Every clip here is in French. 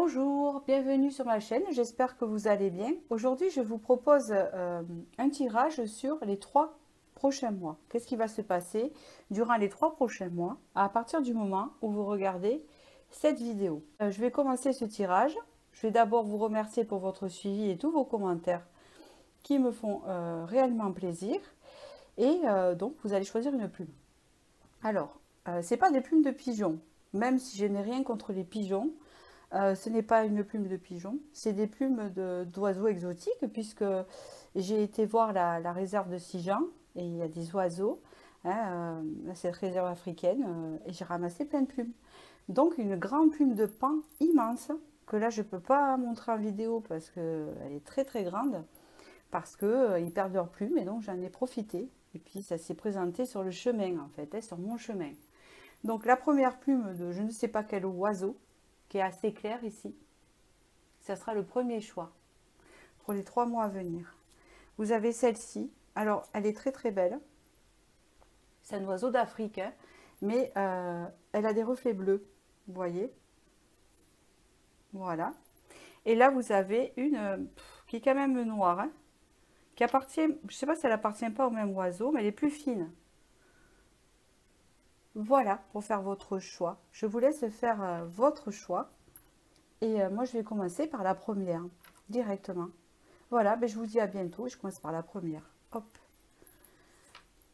Bonjour, bienvenue sur ma chaîne, j'espère que vous allez bien. Aujourd'hui, je vous propose un tirage sur les 3 prochains mois. Qu'est-ce qui va se passer durant les 3 prochains mois à partir du moment où vous regardez cette vidéo. Je vais commencer ce tirage. Je vais d'abord vous remercier pour votre suivi et tous vos commentaires qui me font réellement plaisir. Et donc, vous allez choisir une plume. Alors, ce n'est pas des plumes de pigeons, même si je n'ai rien contre les pigeons. Ce n'est pas une plume de pigeon, c'est des plumes d'oiseaux exotiques, puisque j'ai été voir la réserve de Sijan et il y a des oiseaux, hein, cette réserve africaine, et j'ai ramassé plein de plumes. Donc une grande plume de paon immense, que là je ne peux pas montrer en vidéo parce qu'elle est très très grande, parce qu'ils perdent leurs plumes, et donc j'en ai profité. Et puis ça s'est présenté sur le chemin en fait, hein, sur mon chemin. Donc la première plume de je ne sais pas quel oiseau, qui est assez clair ici. Ça sera le premier choix pour les 3 mois à venir. Vous avez celle-ci. Alors, elle est très très belle. C'est un oiseau d'Afrique, hein, mais elle a des reflets bleus. Vous voyez? Voilà. Et là, vous avez une qui est quand même noire, hein, qui appartient, je ne sais pas si elle appartient pas au même oiseau, mais elle est plus fine. Voilà, pour faire votre choix. Je vous laisse faire votre choix. Et moi, je vais commencer par la première, directement. Voilà, ben, je vous dis à bientôt. Je commence par la première. Hop.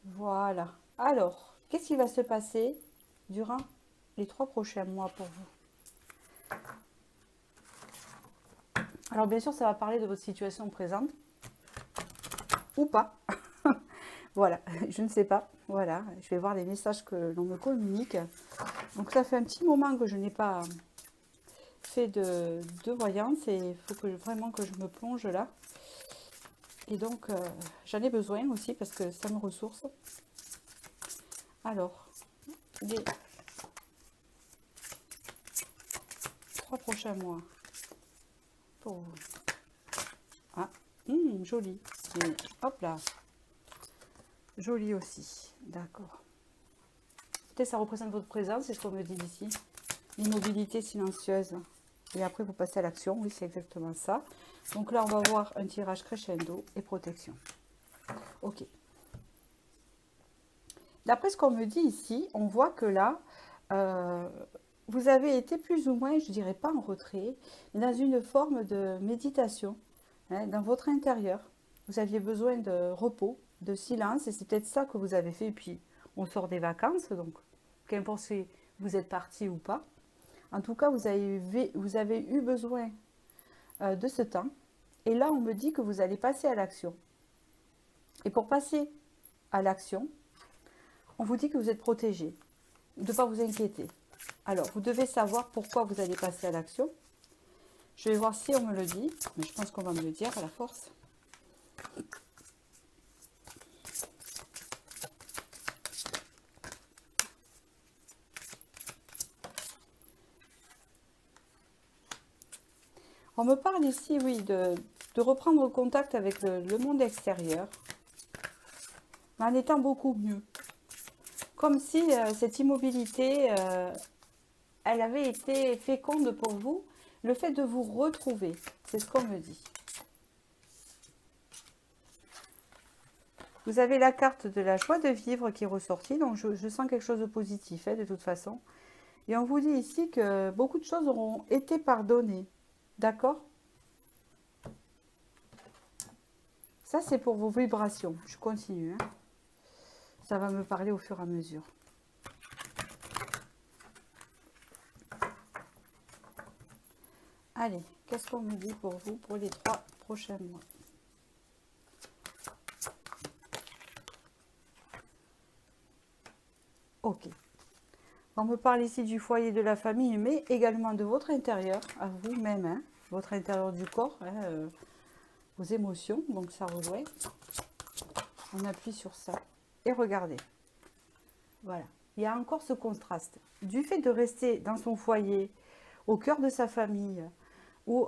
Voilà. Alors, qu'est-ce qui va se passer durant les 3 prochains mois pour vous? Alors, bien sûr, ça va parler de votre situation présente. Ou pas. Voilà, je ne sais pas. Voilà, je vais voir les messages que l'on me communique. Donc, ça fait un petit moment que je n'ai pas fait de voyance et il faut vraiment que je me plonge là. Et donc, j'en ai besoin aussi parce que ça me ressource. Alors, les 3 prochains mois pour vous. Ah, joli. Et hop là. Joli aussi. D'accord. Peut-être ça représente votre présence, c'est ce qu'on me dit ici. L'immobilité silencieuse. Et après, vous passez à l'action. Oui, c'est exactement ça. Donc là, on va voir un tirage crescendo et protection. Ok. D'après ce qu'on me dit ici, on voit que là, vous avez été plus ou moins, je ne dirais pas en retrait, mais dans une forme de méditation, hein, dans votre intérieur. Vous aviez besoin de repos, de silence, et c'est peut-être ça que vous avez fait. Et puis, on sort des vacances, donc qu'importe si vous êtes parti ou pas. En tout cas, vous avez eu besoin de ce temps. Et là, on me dit que vous allez passer à l'action. Et pour passer à l'action, on vous dit que vous êtes protégé, de ne pas vous inquiéter. Alors, vous devez savoir pourquoi vous allez passer à l'action. Je vais voir si on me le dit, mais je pense qu'on va me le dire à la force. On me parle ici, oui, de reprendre contact avec le monde extérieur, mais en étant beaucoup mieux. Comme si cette immobilité, elle avait été féconde pour vous, le fait de vous retrouver, c'est ce qu'on me dit. Vous avez la carte de la joie de vivre qui est ressortie, donc je sens quelque chose de positif, hein, de toute façon. Et on vous dit ici que beaucoup de choses auront été pardonnées, d'accord? Ça, c'est pour vos vibrations. Je continue, hein. Ça va me parler au fur et à mesure. Allez, qu'est-ce qu'on me dit pour vous pour les 3 prochains mois? Ok. On me parle ici du foyer de la famille, mais également de votre intérieur, à vous-même, hein, votre intérieur du corps, hein, vos émotions, donc ça rejoint. On appuie sur ça. Et regardez. Voilà. Il y a encore ce contraste. Du fait de rester dans son foyer, au cœur de sa famille, ou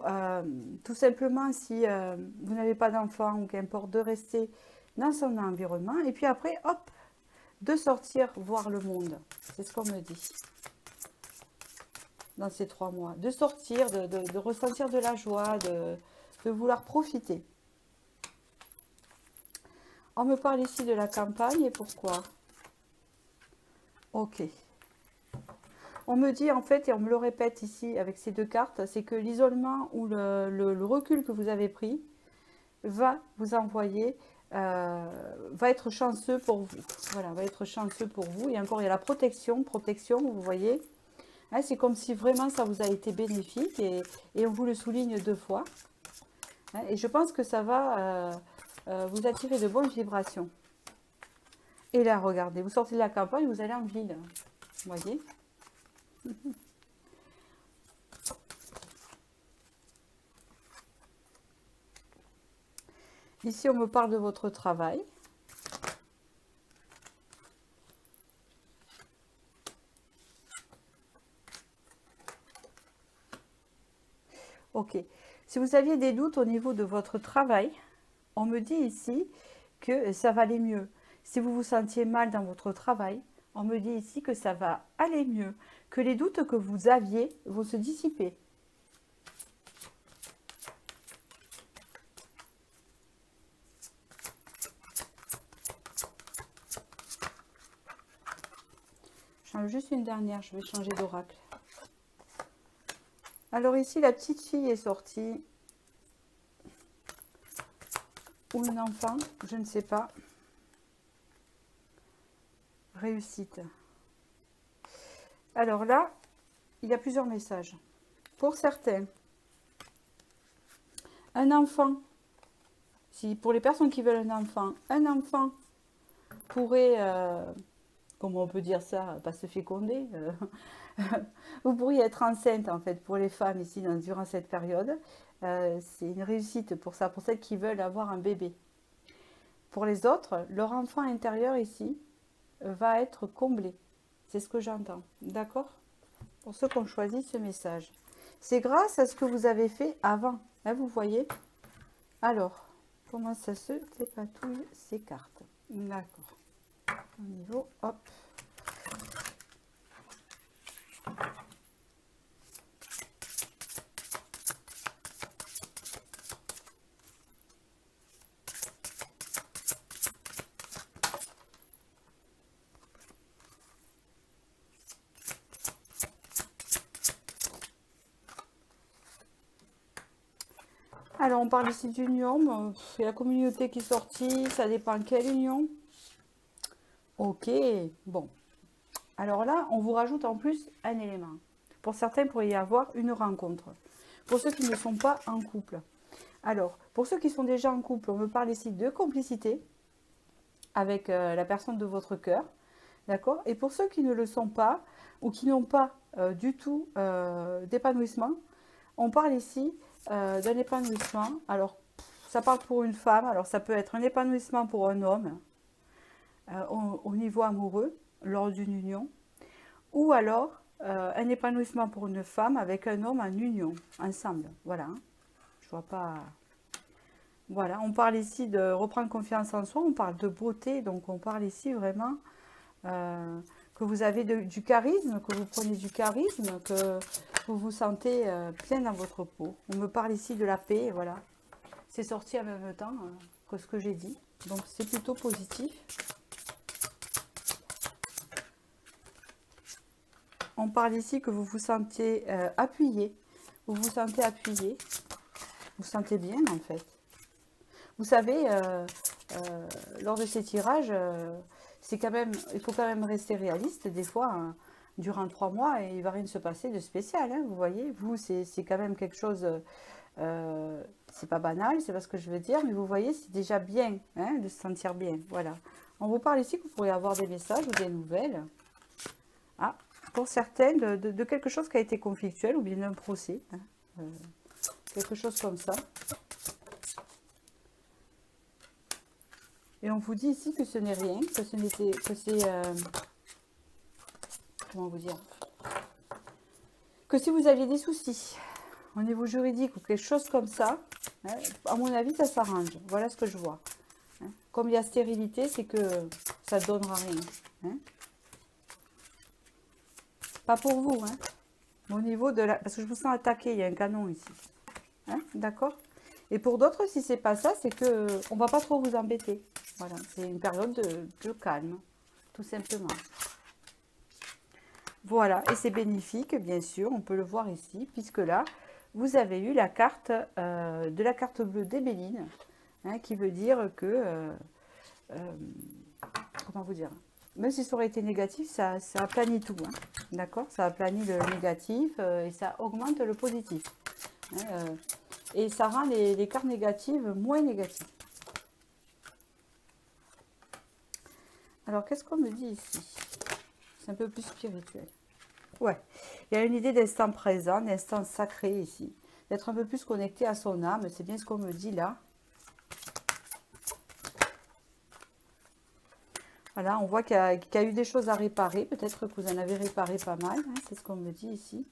tout simplement si vous n'avez pas d'enfant, ou qu'importe, de rester dans son environnement, et puis après, hop, de sortir voir le monde. C'est ce qu'on me dit. dans ces 3 mois. De sortir, de ressentir de la joie, de vouloir profiter. On me parle ici de la campagne et pourquoi? Ok. On me dit en fait, et on me le répète ici avec ces 2 cartes, c'est que l'isolement ou le recul que vous avez pris va vous envoyer, va être chanceux pour vous. Voilà, va être chanceux pour vous. Et encore, il y a la protection, vous voyez. Hein, c'est comme si vraiment ça vous a été bénéfique et on vous le souligne 2 fois. Hein, et je pense que ça va vous attirer de bonnes vibrations. Et là, regardez, vous sortez de la campagne, vous allez en ville. Vous voyez? Ici, on me parle de votre travail. Ok. Si vous aviez des doutes au niveau de votre travail, on me dit ici que ça va aller mieux. Si vous vous sentiez mal dans votre travail, on me dit ici que ça va aller mieux, que les doutes que vous aviez vont se dissiper. Je change juste une dernière, je vais changer d'oracle. Alors ici, la petite fille est sortie. Ou un enfant, je ne sais pas. Réussite. Alors là, il y a plusieurs messages. Pour certains, un enfant, si pour les personnes qui veulent un enfant pourrait, comment on peut dire ça, pas se féconder, vous pourriez être enceinte en fait pour les femmes ici durant cette période. C'est une réussite pour ça, pour celles qui veulent avoir un bébé. Pour les autres, leur enfant intérieur ici va être comblé. C'est ce que j'entends. D'accord? Pour ceux qui ont choisi ce message. C'est grâce à ce que vous avez fait avant. Hein, vous voyez? Alors, comment ça se dépatouille ces cartes? D'accord. Au niveau, hop. Alors, on parle ici d'union. Il y a la communauté qui est sortie. Ça dépend quelle union. Ok, bon. Alors là, on vous rajoute en plus un élément. Pour certains, il pourrait y avoir une rencontre. Pour ceux qui ne sont pas en couple. Alors, pour ceux qui sont déjà en couple, on me parle ici de complicité avec la personne de votre cœur. D'accord? Et pour ceux qui ne le sont pas ou qui n'ont pas du tout d'épanouissement, on parle ici d'un épanouissement. Alors, ça parle pour une femme. Alors, ça peut être un épanouissement pour un homme au niveau amoureux lors d'une union. Ou alors, un épanouissement pour une femme avec un homme en union, ensemble. Voilà. Je vois pas... Voilà, on parle ici de reprendre confiance en soi, on parle de beauté, donc on parle ici vraiment que vous avez du charisme, que vous prenez du charisme, que vous vous sentez bien dans votre peau. On me parle ici de la paix, voilà. C'est sorti en même temps que ce que j'ai dit, donc c'est plutôt positif. On parle ici que vous vous sentez appuyé, vous vous sentez appuyé, vous sentez bien en fait. Vous savez, lors de ces tirages, c'est quand même, il faut quand même rester réaliste. Des fois, hein, durant 3 mois, il ne va rien se passer de spécial. Hein, vous voyez, vous, c'est quand même quelque chose, c'est pas banal, c'est pas ce que je veux dire, mais vous voyez, c'est déjà bien hein, de se sentir bien. Voilà. On vous parle ici que vous pourriez avoir des messages ou des nouvelles. Ah, pour certaines, de quelque chose qui a été conflictuel ou bien d'un procès. Hein, quelque chose comme ça. Et on vous dit ici que ce n'est rien, que ce n'était, que c'est, comment vous dire, que si vous aviez des soucis au niveau juridique ou quelque chose comme ça, hein, à mon avis, ça s'arrange. Voilà ce que je vois. Hein. Comme il y a stérilité, c'est que ça ne donnera rien. Hein. Pas pour vous, hein. au niveau de la... Parce que je vous sens attaqué, il y a un canon ici. Hein, d'accord? Et pour d'autres, si c'est pas ça, c'est que on va pas trop vous embêter. Voilà, c'est une période de calme, tout simplement. Voilà, et c'est bénéfique, bien sûr, on peut le voir ici, puisque là, vous avez eu la carte de la carte bleue d'ébéline, hein, qui veut dire que, comment vous dire, même si ça aurait été négatif, ça aplanit tout, hein, d'accord? Ça aplanit le négatif et ça augmente le positif. Hein, et ça rend les cartes négatives moins négatives. Alors, qu'est-ce qu'on me dit ici? C'est un peu plus spirituel. Ouais, il y a une idée d'instant présent, d'instant sacré ici. D'être un peu plus connecté à son âme, c'est bien ce qu'on me dit là. Voilà, on voit qu'il y a eu des choses à réparer. Peut-être que vous en avez réparé pas mal, hein, c'est ce qu'on me dit ici.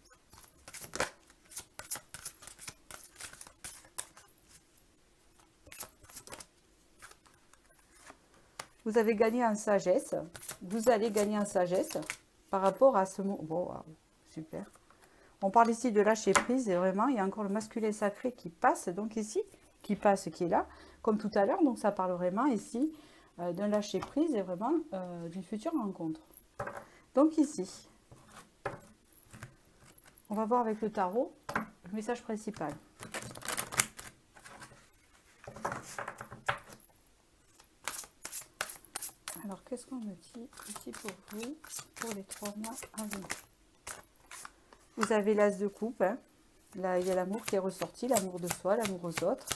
Vous avez gagné en sagesse. Vous allez gagner en sagesse par rapport à ce mot. Bon, wow, super. On parle ici de lâcher prise et vraiment, il y a encore le masculin sacré qui passe. Donc ici, qui passe, qui est là, comme tout à l'heure. Donc ça parle vraiment ici d'un lâcher prise et vraiment d'une future rencontre. Donc ici, on va voir avec le tarot le message principal. Alors, qu'est-ce qu'on me dit ici pour vous, pour les 3 mois à venir? Vous avez l'as de coupe, hein. Là, il y a l'amour qui est ressorti, l'amour de soi, l'amour aux autres.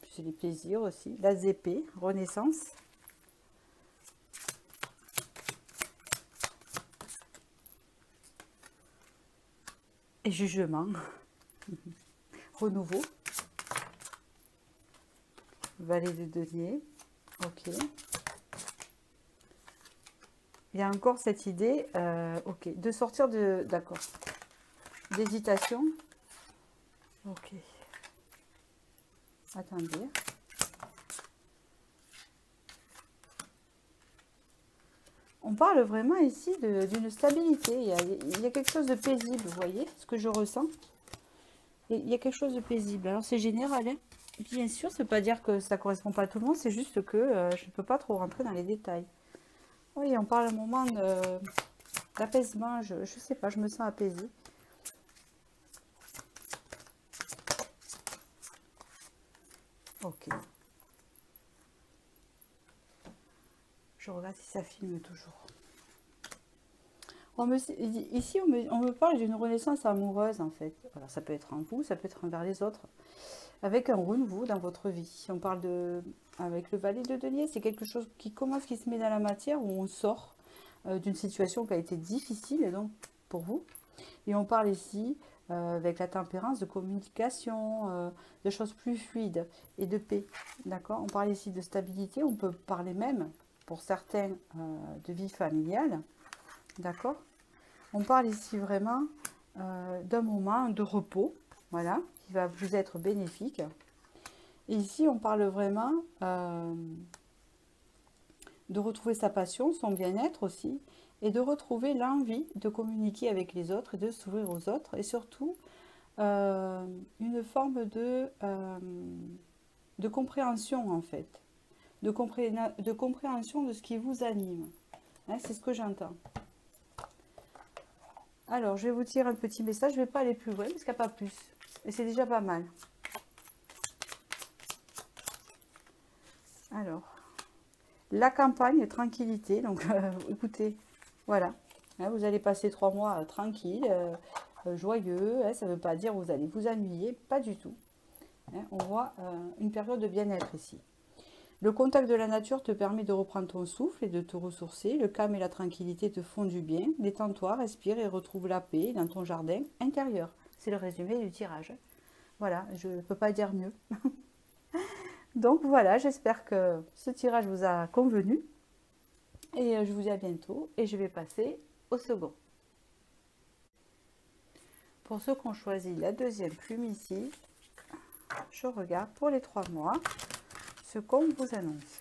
Puis c'est les plaisirs aussi. L'as d'épée, renaissance. Et jugement. Renouveau. Valet de denier. Ok. Il y a encore cette idée, ok, de sortir de, d'accord, d'hésitation. Ok. Attendez. On parle vraiment ici d'une stabilité. Il y a quelque chose de paisible, vous voyez, ce que je ressens. Et il y a quelque chose de paisible. Alors c'est général, hein. Bien sûr, ça ne veut pas dire que ça ne correspond pas à tout le monde, c'est juste que je ne peux pas trop rentrer dans les détails. Oui, on parle un moment d'apaisement, je ne sais pas, je me sens apaisée. Ok. Je regarde si ça filme toujours. Ici, on me parle d'une renaissance amoureuse, en fait. Alors, ça peut être en vous, ça peut être envers les autres. Avec un renouveau dans votre vie. Si on parle avec le valet de denier, c'est quelque chose qui commence, qui se met dans la matière, où on sort d'une situation qui a été difficile, donc, pour vous. Et on parle ici, avec la tempérance, de communication, de choses plus fluides et de paix. D'accord? On parle ici de stabilité, on peut parler même, pour certains, de vie familiale. D'accord? On parle ici vraiment d'un moment de repos, voilà, qui va vous être bénéfique. Et ici, on parle vraiment de retrouver sa passion, son bien-être aussi, et de retrouver l'envie de communiquer avec les autres et de s'ouvrir aux autres, et surtout une forme de compréhension en fait, de compréhension de ce qui vous anime. Hein, c'est ce que j'entends. Alors, je vais vous tirer un petit message, je ne vais pas aller plus loin parce qu'il n'y a pas plus, et c'est déjà pas mal. Alors, la campagne, tranquillité, donc écoutez, voilà, hein, vous allez passer 3 mois tranquilles, joyeux, hein, ça ne veut pas dire que vous allez vous ennuyer, pas du tout. Hein, on voit une période de bien-être ici. Le contact de la nature te permet de reprendre ton souffle et de te ressourcer. Le calme et la tranquillité te font du bien. Détends-toi, respire et retrouve la paix dans ton jardin intérieur. C'est le résumé du tirage. Voilà, je ne peux pas dire mieux. Donc voilà, j'espère que ce tirage vous a convenu. Et je vous dis à bientôt. Et je vais passer au second. Pour ceux qui ont choisi la deuxième plume ici, je regarde pour les 3 mois ce qu'on vous annonce.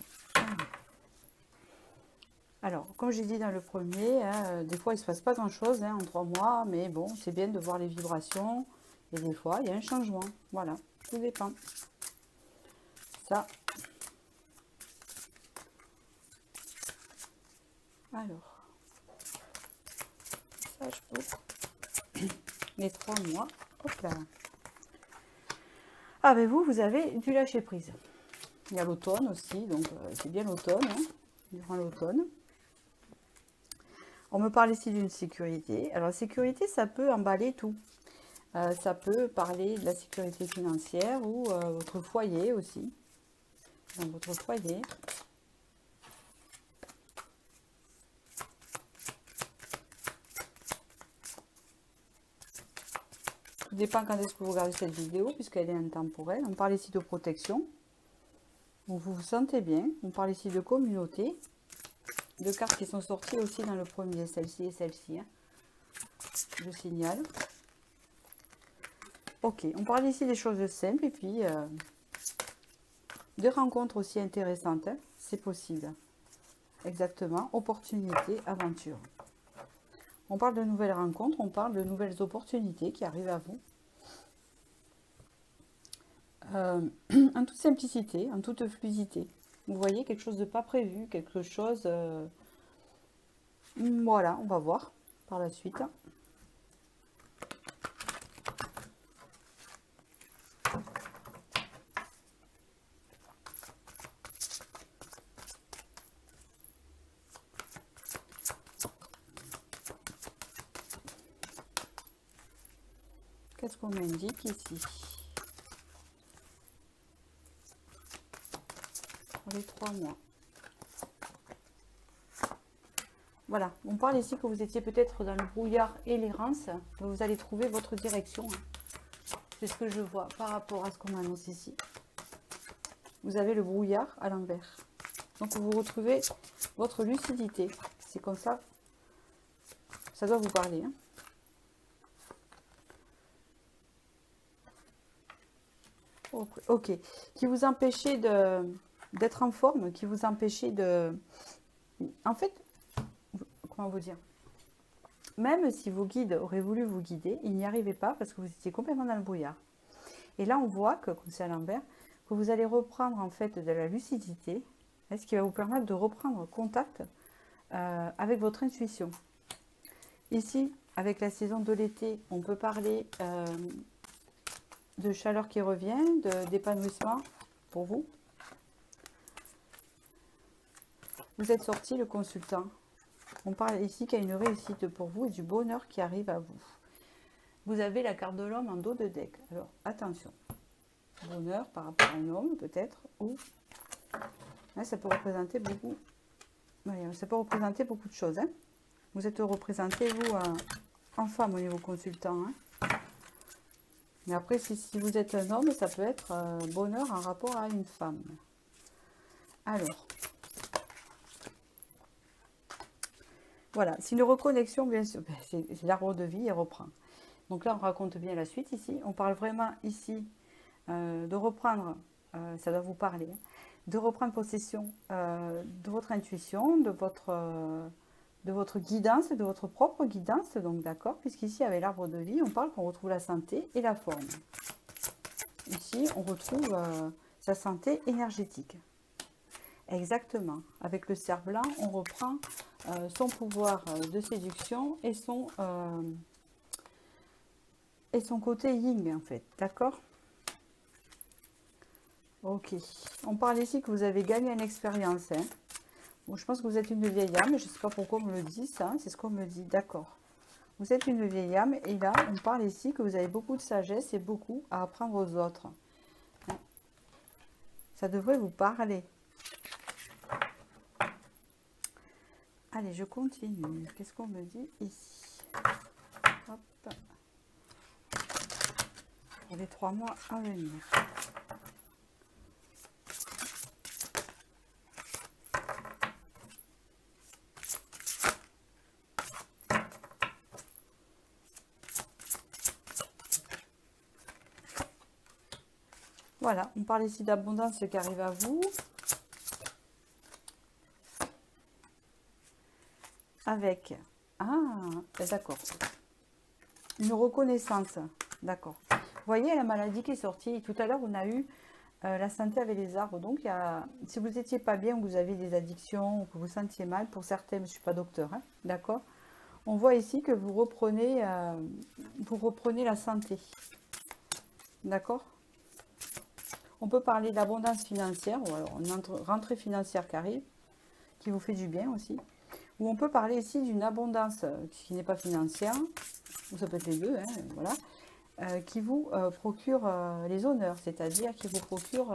Alors, comme j'ai dit dans le premier, hein, des fois il ne se passe pas grand-chose hein, en 3 mois, mais bon, c'est bien de voir les vibrations. Et des fois, il y a un changement. Voilà, tout dépend. Ça. Alors, message pour les 3 mois. Hop là. Ah ben vous avez du lâcher prise. Il y a l'automne aussi, donc c'est bien l'automne, hein, durant l'automne. On me parle ici d'une sécurité. Alors la sécurité, ça peut emballer tout. Ça peut parler de la sécurité financière ou votre foyer aussi. Dans votre foyer. Tout dépend quand est-ce que vous regardez cette vidéo, puisqu'elle est intemporelle. On parle ici de protection. Donc vous vous sentez bien. On parle ici de communauté. Deux cartes qui sont sorties aussi dans le premier, celle-ci et celle-ci. Hein. Je signale. Ok, on parle ici des choses simples et puis des rencontres aussi intéressantes. Hein. C'est possible. Exactement. Opportunité, aventure. On parle de nouvelles rencontres, on parle de nouvelles opportunités qui arrivent à vous. En toute simplicité, en toute fluidité. Vous voyez, quelque chose de pas prévu, quelque chose... Voilà, on va voir par la suite. Qu'est-ce qu'on m'indique ici? Pour les 3 mois. Voilà, on parle ici que vous étiez peut-être dans le brouillard et l'errance. Vous allez trouver votre direction. C'est ce que je vois par rapport à ce qu'on m'annonce ici. Vous avez le brouillard à l'envers. Donc vous retrouvez votre lucidité. C'est comme ça. Ça doit vous parler. Hein. Ok. Qui vous empêchait d'être en forme, qui vous empêchait de... En fait, comment vous dire? Même si vos guides auraient voulu vous guider, ils n'y arrivaient pas parce que vous étiez complètement dans le brouillard. Et là, on voit que, comme c'est à l'envers, que vous allez reprendre en fait de la lucidité, ce qui va vous permettre de reprendre contact avec votre intuition. Ici, avec la saison de l'été, on peut parler de chaleur qui revient, d'épanouissement pour vous. Vous êtes sorti, le consultant. On parle ici qu'il y a une réussite pour vous et du bonheur qui arrive à vous. Vous avez la carte de l'homme en dos de deck. Alors, attention. Bonheur par rapport à un homme, peut-être. Ou là, ça peut représenter beaucoup. Ça peut représenter beaucoup de choses. Hein. Vous êtes représenté, vous, en femme au niveau consultant. Hein. Mais après, si vous êtes un homme, ça peut être bonheur en rapport à une femme. Alors, voilà. C'est une reconnexion, bien sûr. C'est l'arbre de vie, il reprend. Donc là, on raconte bien la suite ici. On parle vraiment ici de reprendre, ça doit vous parler, hein, de reprendre possession de votre intuition, de votre guidance, de votre propre guidance. Donc d'accord, puisqu'ici, avec l'arbre de vie, on parle qu'on retrouve la santé et la forme. Ici, on retrouve sa santé énergétique. Exactement. Avec le cerf blanc, on reprend son pouvoir de séduction et son côté yin, en fait. D'accord? Ok. On parle ici que vous avez gagné en expérience. Hein. Bon, je pense que vous êtes une vieille âme. Je ne sais pas pourquoi on me le dit, ça. C'est ce qu'on me dit. D'accord. Vous êtes une vieille âme. Et là, on parle ici que vous avez beaucoup de sagesse et beaucoup à apprendre aux autres. Hein. Ça devrait vous parler. Allez, je continue. Qu'est-ce qu'on me dit ici? Hop. Pour les 3 mois à venir. Voilà, on parle ici d'abondance qui arrive à vous. avec... Ah, d'accord. Une reconnaissance. D'accord. Vous voyez la maladie qui est sortie. Tout à l'heure, on a eu la santé avec les arbres. Donc, si vous n'étiez pas bien, ou que vous avez des addictions, ou que vous sentiez mal, pour certains, je ne suis pas docteur, hein, d'accord. On voit ici que vous reprenez la santé. D'accord. On peut parler d'abondance financière, ou alors une rentrée financière qui arrive, qui vous fait du bien aussi. Ou on peut parler ici d'une abondance qui n'est pas financière, ou ça peut être les deux, hein, voilà, qui vous procure les honneurs, c'est-à-dire qui vous procure,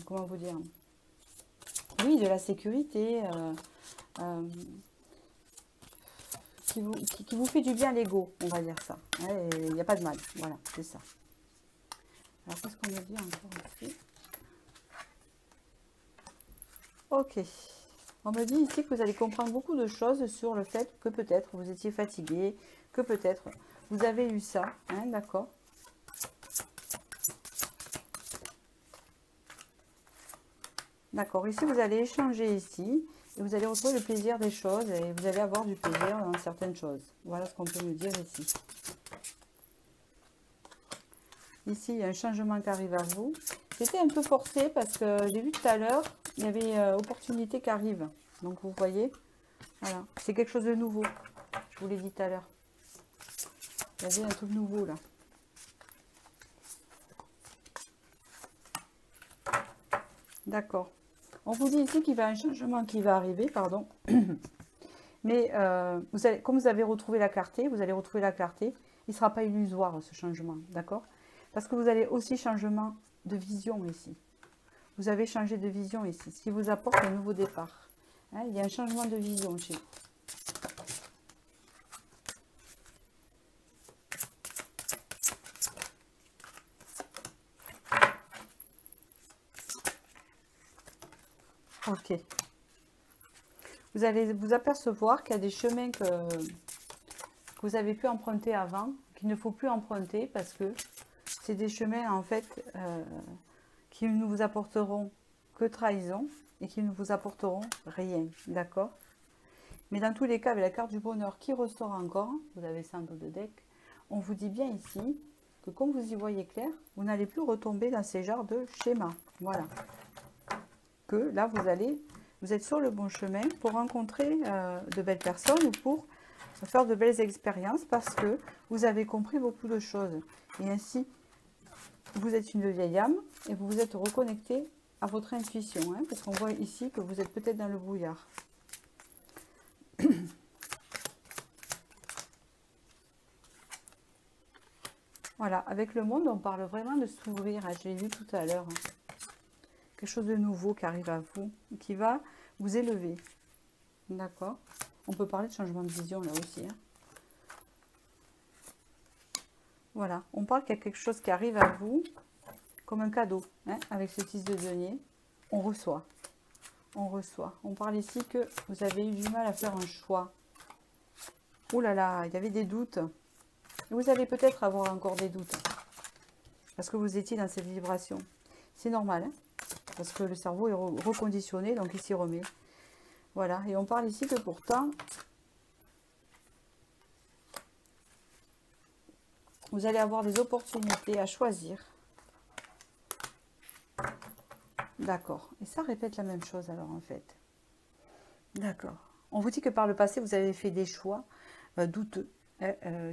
comment vous dire, oui, de la sécurité, qui vous fait du bien à l'ego, on va dire ça. Il n'y a pas de mal, voilà, c'est ça. Alors, qu'est-ce qu'on me dit encore ici? Ok. On me dit ici que vous allez comprendre beaucoup de choses sur le fait que peut-être vous étiez fatigué, que peut-être vous avez eu ça, hein, d'accord. D'accord, ici vous allez échanger ici, et vous allez retrouver le plaisir des choses, et vous allez avoir du plaisir dans certaines choses. Voilà ce qu'on peut me dire ici. Ici, il y a un changement qui arrive à vous. C'était un peu forcé parce que j'ai vu tout à l'heure, il y avait opportunité qui arrive. Donc vous voyez, voilà, c'est quelque chose de nouveau. Je vous l'ai dit tout à l'heure. Il y avait un truc nouveau là. D'accord. On vous dit ici qu'il y a un changement qui va arriver, pardon. Mais comme vous avez retrouvé la clarté, vous allez retrouver la clarté. Il ne sera pas illusoire ce changement, d'accord? Parce que vous avez aussi changement de vision ici. Vous avez changé de vision ici, ce qui vous apporte un nouveau départ. Hein, il y a un changement de vision chez vous. Ok. Vous allez vous apercevoir qu'il y a des chemins que vous avez pu emprunter avant, qu'il ne faut plus emprunter parce que c'est des chemins en fait qui ne vous apporteront que trahison et qui ne vous apporteront rien, d'accord? Mais dans tous les cas, avec la carte du bonheur qui ressort encore, vous avez ça en dos de deck, on vous dit bien ici que comme vous y voyez clair, vous n'allez plus retomber dans ces genres de schémas. Voilà. Que là, vous êtes sur le bon chemin pour rencontrer de belles personnes ou pour faire de belles expériences parce que vous avez compris beaucoup de choses. Et ainsi, vous êtes une vieille âme et vous vous êtes reconnecté à votre intuition. Hein, parce qu'on voit ici que vous êtes peut-être dans le brouillard. Voilà, avec le monde, on parle vraiment de s'ouvrir. Je l'ai vu tout à l'heure. Quelque chose de nouveau qui arrive à vous, qui va vous élever. D'accord? On peut parler de changement de vision là aussi. Hein. Voilà, on parle qu'il y a quelque chose qui arrive à vous comme un cadeau. Hein, avec ce 6 de denier, on reçoit. On reçoit. On parle ici que vous avez eu du mal à faire un choix. Ouh là là, il y avait des doutes. Vous allez peut-être avoir encore des doutes. Parce que vous étiez dans cette vibration. C'est normal. Hein, parce que le cerveau est reconditionné, donc il s'y remet. Voilà. Et on parle ici que pourtant, vous allez avoir des opportunités à choisir. D'accord. Et ça répète la même chose alors en fait. D'accord. On vous dit que par le passé, vous avez fait des choix douteux.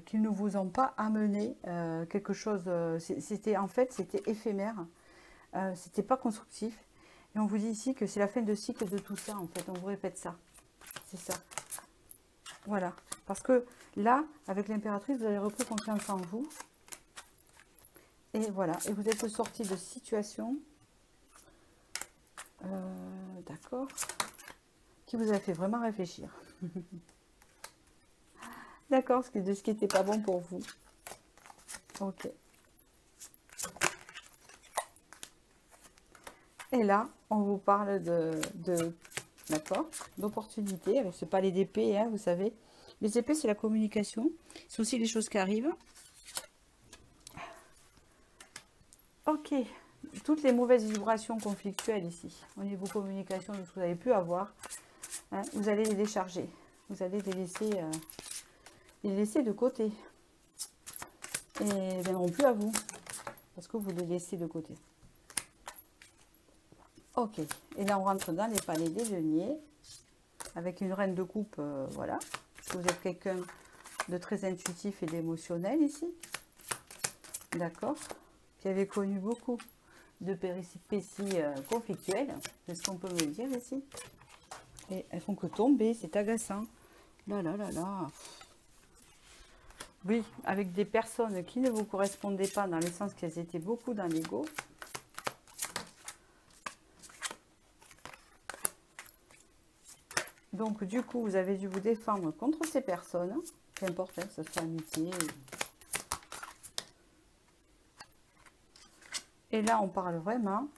Qui ne vous ont pas amené quelque chose, c'était en fait, c'était éphémère, c'était pas constructif. Et on vous dit ici que c'est la fin de cycle de tout ça, en fait, on vous répète ça. C'est ça. Voilà. Parce que là, avec l'impératrice, vous avez repris confiance en vous. Et voilà. Et vous êtes sorti de situation, d'accord, qui vous a fait vraiment réfléchir. D'accord, de ce qui n'était pas bon pour vous. Ok. Et là, on vous parle d'accord, d'opportunités avec ce palais d'épée, hein, vous savez. Les épées, c'est la communication. C'est aussi les choses qui arrivent. Ok. Toutes les mauvaises vibrations conflictuelles ici, au niveau communication, de ce que vous avez pu avoir. hein, vous allez les décharger. Vous allez les laisser de côté. Et ils ne viendront plus à vous. Parce que vous les laissez de côté. Ok. Et là, on rentre dans les palais des deniers. Avec une reine de coupe, voilà. Parce que vous êtes quelqu'un de très intuitif et d'émotionnel ici. D'accord. Qui avait connu beaucoup de péripéties conflictuelles. C'est ce qu'on peut me dire ici. Et elles font que tomber, c'est agaçant. Là, là, là, là. Oui, avec des personnes qui ne vous correspondaient pas, dans le sens qu'elles étaient beaucoup dans l'ego. Donc, du coup, vous avez dû vous défendre contre ces personnes. C'est important que ce soit amitié. Et là, on parle vraiment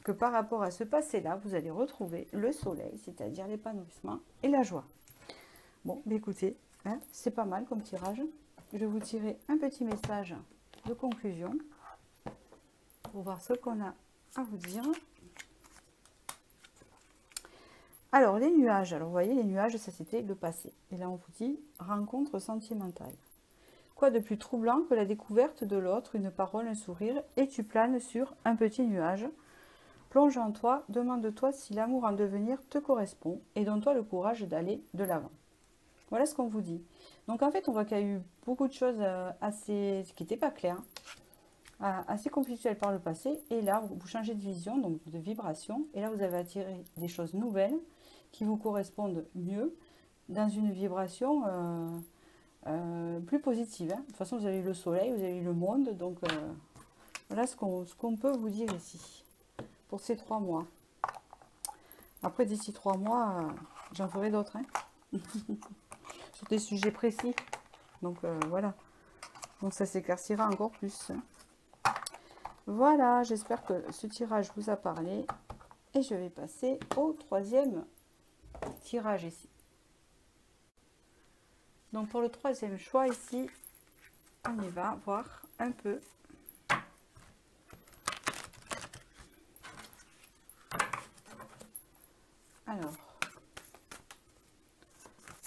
que par rapport à ce passé-là, vous allez retrouver le soleil, c'est-à-dire l'épanouissement et la joie. Bon, écoutez, hein, c'est pas mal comme tirage. Je vais vous tirer un petit message de conclusion pour voir ce qu'on a à vous dire. Alors, les nuages. Alors, vous voyez, les nuages, ça, c'était le passé. Et là, on vous dit rencontre sentimentale. Quoi de plus troublant que la découverte de l'autre, une parole, un sourire, et tu planes sur un petit nuage. Plonge en toi, demande-toi si l'amour en devenir te correspond, et donne-toi le courage d'aller de l'avant. Voilà ce qu'on vous dit. Donc, en fait, on voit qu'il y a eu beaucoup de choses assez qui n'étaient pas claires, assez conflictuelles par le passé. Et là, vous changez de vision, donc de vibration. Et là, vous avez attiré des choses nouvelles qui vous correspondent mieux dans une vibration plus positive. Hein. De toute façon, vous avez eu le soleil, vous avez eu le monde. Donc, voilà ce qu'on peut vous dire ici pour ces 3 mois. Après, d'ici 3 mois, j'en ferai d'autres. Hein. Sur des sujets précis. Donc, voilà. Donc, ça s'éclaircira encore plus. Voilà, j'espère que ce tirage vous a parlé. Et je vais passer au 3e tirage ici. Donc, pour le 3e choix ici, on y va voir un peu. Alors,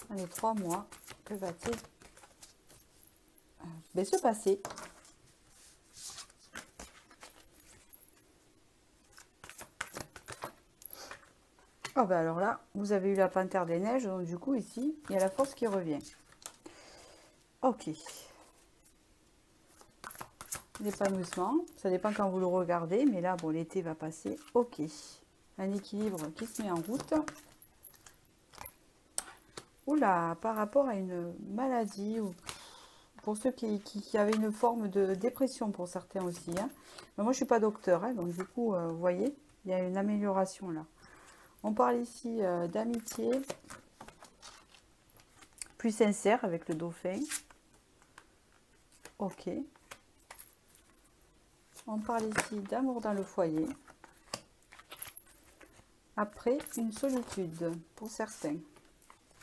dans les 3 mois, que va-t-il se passer? Oh ben alors là, vous avez eu la panthère des neiges, donc du coup ici, il y a la force qui revient. Ok. L'épanouissement, ça dépend quand vous le regardez, mais là, bon, l'été va passer. Ok. Un équilibre qui se met en route. Oula, par rapport à une maladie, ou pour ceux qui avaient une forme de dépression pour certains aussi. Hein. Mais moi, je ne suis pas docteur, hein, donc du coup, vous voyez, il y a une amélioration là. On parle ici d'amitié plus sincère avec le dauphin. Ok. On parle ici d'amour dans le foyer. Après, une solitude pour certains.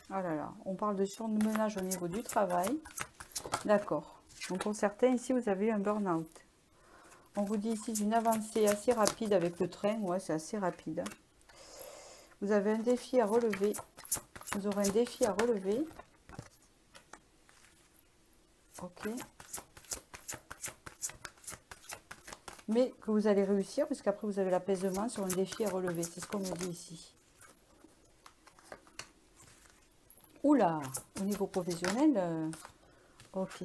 Oh là là, on parle de surmenage au niveau du travail. D'accord. Donc pour certains, ici, vous avez un burn-out. On vous dit ici d'une avancée assez rapide avec le train. Ouais, c'est assez rapide. Vous avez un défi à relever. Vous aurez un défi à relever. Ok. Mais que vous allez réussir, puisqu'après vous avez l'apaisement sur un défi à relever. C'est ce qu'on me dit ici. Oula, au niveau professionnel, ok.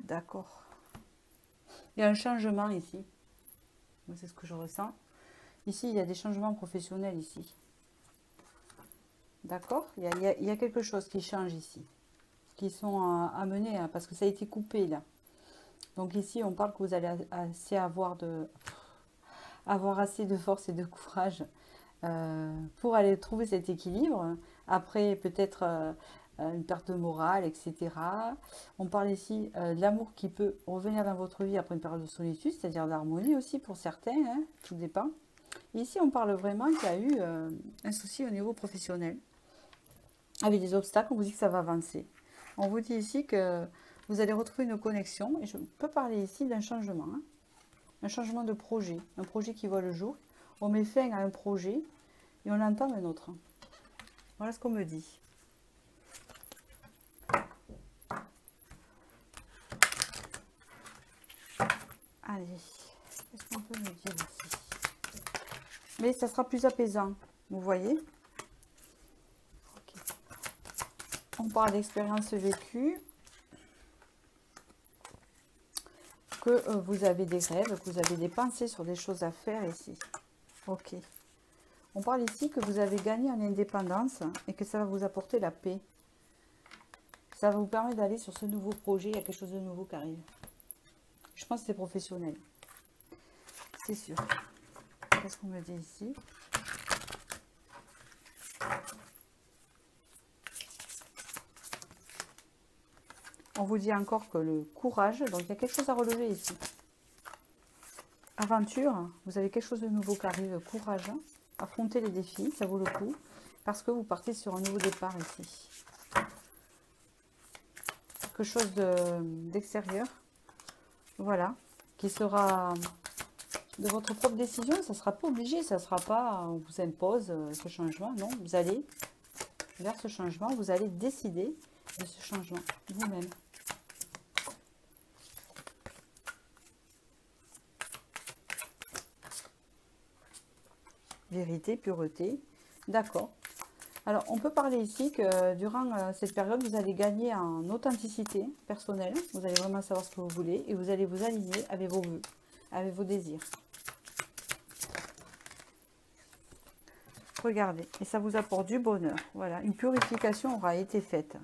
D'accord. Il y a un changement ici. C'est ce que je ressens. Ici, il y a des changements professionnels ici. D'accord, il y a quelque chose qui change ici. Qui sont amenés, hein, parce que ça a été coupé là. Donc ici, on parle que vous allez avoir assez de force et de courage pour aller trouver cet équilibre. Après, peut-être une perte de morale, etc. On parle ici de l'amour qui peut revenir dans votre vie après une période de solitude, c'est-à-dire d'harmonie aussi pour certains, hein, tout dépend. Et ici, on parle vraiment qu'il y a eu un souci au niveau professionnel. Avec des obstacles, on vous dit que ça va avancer. On vous dit ici que vous allez retrouver une connexion. Et je peux parler ici d'un changement. Hein, un changement de projet. Un projet qui voit le jour. on met fin à un projet et on entame un autre. Voilà ce qu'on me dit. Allez, qu'est-ce qu'on peut me dire ici? Mais ça sera plus apaisant, vous voyez. Okay. On parle d'expérience vécue. Que vous avez des rêves, que vous avez des pensées sur des choses à faire ici. Ok. On parle ici que vous avez gagné en indépendance et que ça va vous apporter la paix. Ça va vous permettre d'aller sur ce nouveau projet. Il y a quelque chose de nouveau qui arrive. Je pense que c'est professionnel. C'est sûr. Qu'est-ce qu'on me dit ici? On vous dit encore que le courage, donc il y a quelque chose à relever ici. Aventure, vous avez quelque chose de nouveau qui arrive. Courage, affronter les défis, ça vaut le coup. Parce que vous partez sur un nouveau départ ici. Quelque chose d'extérieur. Voilà. Qui sera de votre propre décision. Ça ne sera pas obligé. Ça ne sera pas, on vous impose ce changement. Non, vous allez vers ce changement. Vous allez décider de ce changement vous-même. Vérité, pureté. D'accord. Alors, on peut parler ici que durant cette période, vous allez gagner en authenticité personnelle. Vous allez vraiment savoir ce que vous voulez et vous allez vous aligner avec vos vœux, avec vos désirs. Regardez, et ça vous apporte du bonheur. Voilà, une purification aura été faite.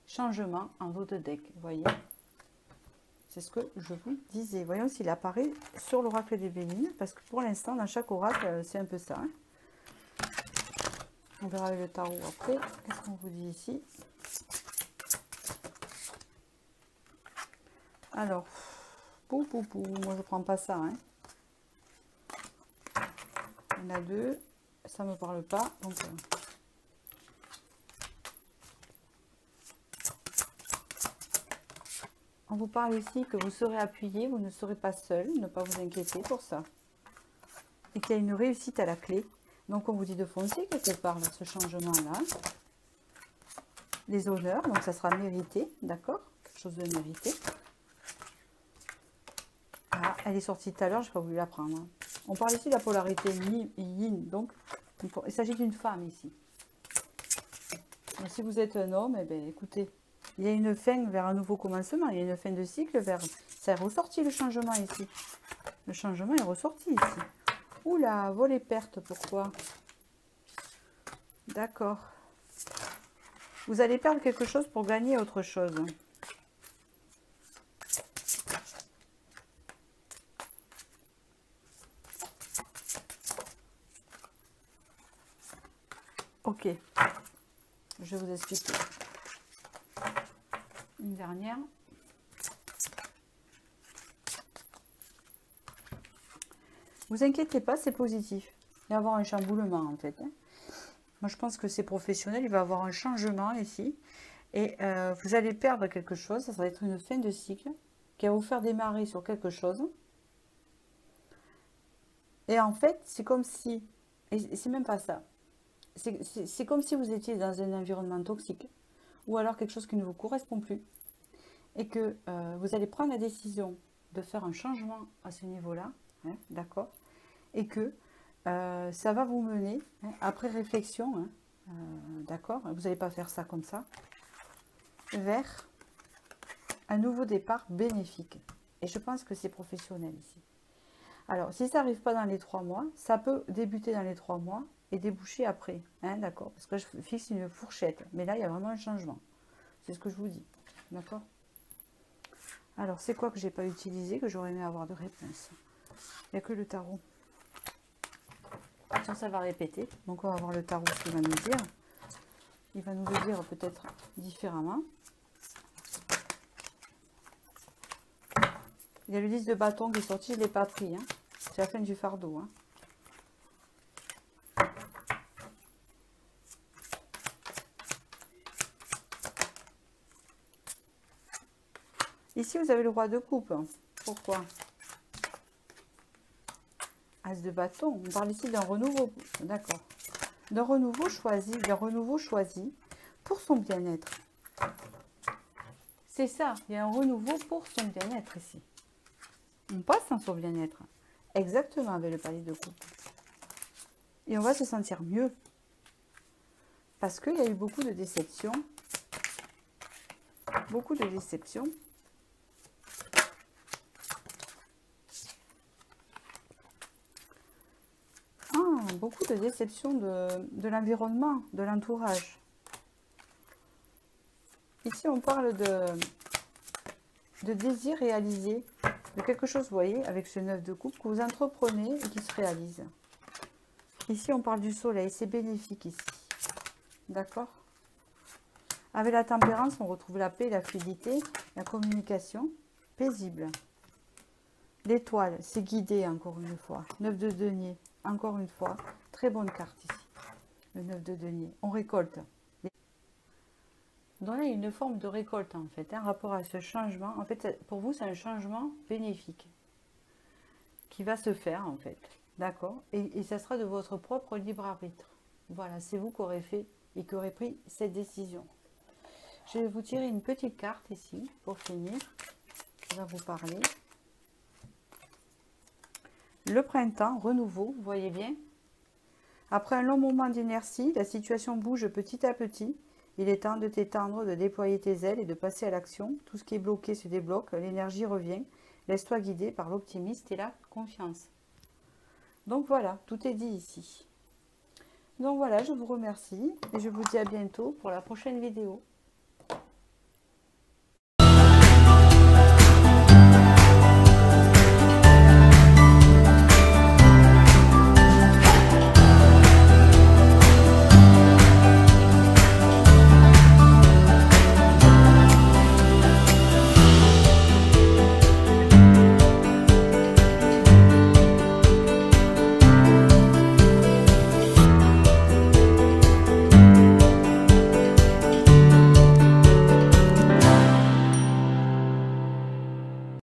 Changement en eau de deck, vous voyez. C'est ce que je vous disais. Voyons s'il apparaît sur l'oracle des Bénines, parce que pour l'instant, dans chaque oracle, c'est un peu ça. Hein. On verra avec le tarot après. Qu'est-ce qu'on vous dit ici? Alors, moi je ne prends pas ça. Hein. Il y en a deux, ça ne me parle pas. Donc, on vous parle ici que vous serez appuyé, vous ne serez pas seul, ne pas vous inquiéter pour ça. Et qu'il y a une réussite à la clé. Donc on vous dit de foncer quelque part vers ce changement-là. Les honneurs, donc ça sera mérité, d'accord? Quelque chose de mérité. Ah, elle est sortie tout à l'heure, je n'ai pas voulu la prendre. Hein. On parle ici de la polarité yin, donc il s'agit d'une femme ici. Donc, si vous êtes un homme, eh bien, écoutez, il y a une fin vers un nouveau commencement, il y a une fin de cycle vers... Ça est ressorti le changement ici. Le changement est ressorti ici. Oula, vol et perte, pourquoi? D'accord. Vous allez perdre quelque chose pour gagner autre chose. Ok. Je vais vous expliquer. Une dernière. Vous inquiétez pas, c'est positif. Il va y avoir un chamboulement en fait. Moi je pense que c'est professionnel, il va y avoir un changement ici. Et vous allez perdre quelque chose, ça va être une fin de cycle qui va vous faire démarrer sur quelque chose. Et en fait, c'est comme si, et c'est même pas ça, c'est comme si vous étiez dans un environnement toxique ou alors quelque chose qui ne vous correspond plus. Et que vous allez prendre la décision de faire un changement à ce niveau-là, hein, d'accord? Et que ça va vous mener, hein, après réflexion, hein, d'accord? Vous n'allez pas faire ça comme ça, vers un nouveau départ bénéfique. Et je pense que c'est professionnel ici. Alors, si ça n'arrive pas dans les 3 mois, ça peut débuter dans les 3 mois et déboucher après, hein, d'accord? Parce que je fixe une fourchette, mais là, il y a vraiment un changement. C'est ce que je vous dis, d'accord? Alors, c'est quoi que j'ai pas utilisé, que j'aurais aimé avoir de réponse? Il n'y a que le tarot. Ça va répéter. Donc, on va voir le tarot, ce qu'il va nous dire. Il va nous le dire peut-être différemment. Il y a le 10 de bâton qui est sorti, je ne l'ai pas pris. Hein. C'est la fin du fardeau. Hein. Ici, vous avez le roi de coupe. Pourquoi? As de bâton, on parle ici d'un renouveau, d'accord. D'un renouveau choisi pour son bien-être. C'est ça, il y a un renouveau pour son bien-être ici. On passe dans son bien-être. Exactement avec le palier de coupe. Et on va se sentir mieux. Parce qu'il y a eu beaucoup de déceptions. Beaucoup de déceptions. Beaucoup de déceptions de l'environnement, de l'entourage. Ici, on parle de désir réalisé, de quelque chose, vous voyez, avec ce 9 de coupe, que vous entreprenez et qui se réalise. Ici, on parle du soleil, c'est bénéfique ici. D'accord? Avec la tempérance, on retrouve la paix, la fluidité, la communication paisible. L'étoile, c'est guidé encore une fois. 9 de denier, encore une fois. Très bonne carte ici. Le 9 de denier. On récolte. Donc là, il y a une forme de récolte en fait, un rapport à ce changement. En fait, pour vous, c'est un changement bénéfique qui va se faire en fait. D'accord? Et ça sera de votre propre libre arbitre. Voilà, c'est vous qui aurez fait et qui aurez pris cette décision. Je vais vous tirer une petite carte ici pour finir. Ça va vous parler. Le printemps, renouveau, vous voyez bien. Après un long moment d'inertie, la situation bouge petit à petit. Il est temps de t'étendre, de déployer tes ailes et de passer à l'action. Tout ce qui est bloqué se débloque, l'énergie revient. Laisse-toi guider par l'optimisme et la confiance. Donc voilà, tout est dit ici. Donc voilà, je vous remercie et je vous dis à bientôt pour la prochaine vidéo.